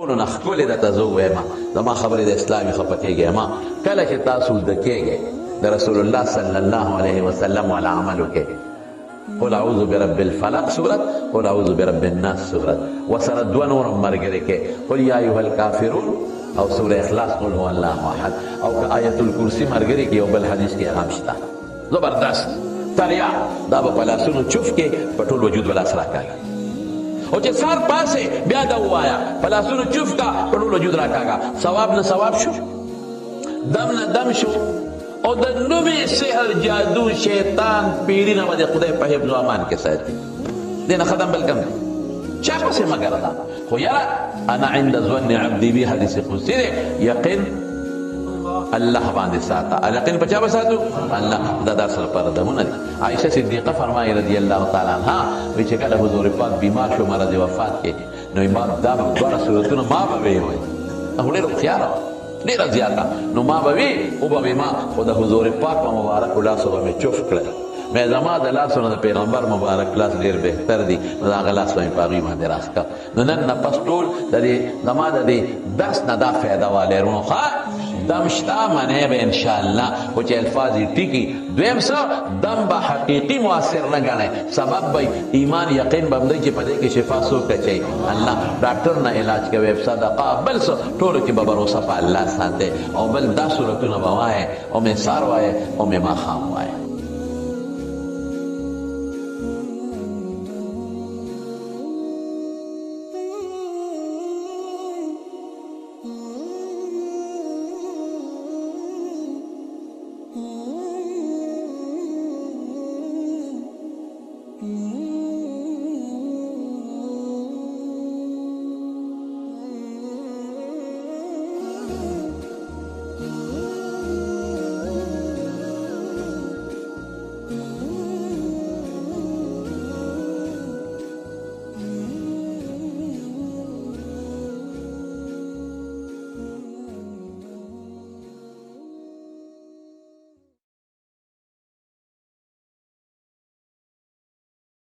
نو نخکولې درته زه ووایم زما خبرې د اسلامي خفه کېږئ ما کله چې تاسو زده کېږئ د رسول الله صلی الله علیه وسلم والا عمل وکړئ قل اعوذ برب الفلق صورت قل اعوذ برب الناس صورت وسره دوه نور ملګري کې قل یا ایها الکافرون او سوره اخلاص قل هو الله احد او که آیت الکرسی ملګري کې او بل حدیث کې هم شته زبردست تریا دا به په لاسونو چوف کې په ټول وجود ولا سره کوي او چې سار پاسه بیا دا وایا په لاسونو چوف کا په ټول وجود راکاږه ثواب نه ثواب شو دم نه دم شو او د نوې سحر جادو شیطان پیرینه باندې خدای په حفظ و امان کې ساتي دینه خدام بلکم چا پسې مگر دا خو یاره انا عند ظن عبدي بي حدیث قدسی دی یقین الله باندې ساته یقین بچا بساتو الله دا در سره پر دمونه دي عائشه صدیقه فرمایي رضی الله تعالی عنها چې کله حضور پاک بیمار شو مرض وفات کې نو امام دا ډول صورتونه ما به وي هغه ډېر خیال ډېر زیاته نو ما به وي او به ما خو د حضور پاک مبارک لاسو به چوف کړل مې زما د لاسونو د پیغمبر مبارک لاس ډېر بهتر دي نو د هغه لاس به مې په هغې باندې راښکه نو نن نه پس ټول د دې زما د دې درس نه دا فایده والی رونو ښه دم شته منې به انشاءالله خو چې الفاظ یې ټیکي دویم څه دم به حقیقي مؤثر نه ګڼئ سبب به ایمان یقین به همدی چې په دې کې شفا څوک اچوي الله ډاکټر نه علاج کوي صدقه بل څه ټولو کې به بروسه په الله ساتئ او بل دا صورتونه به وایئ او مې سار وایئ او مې ماښام وایئ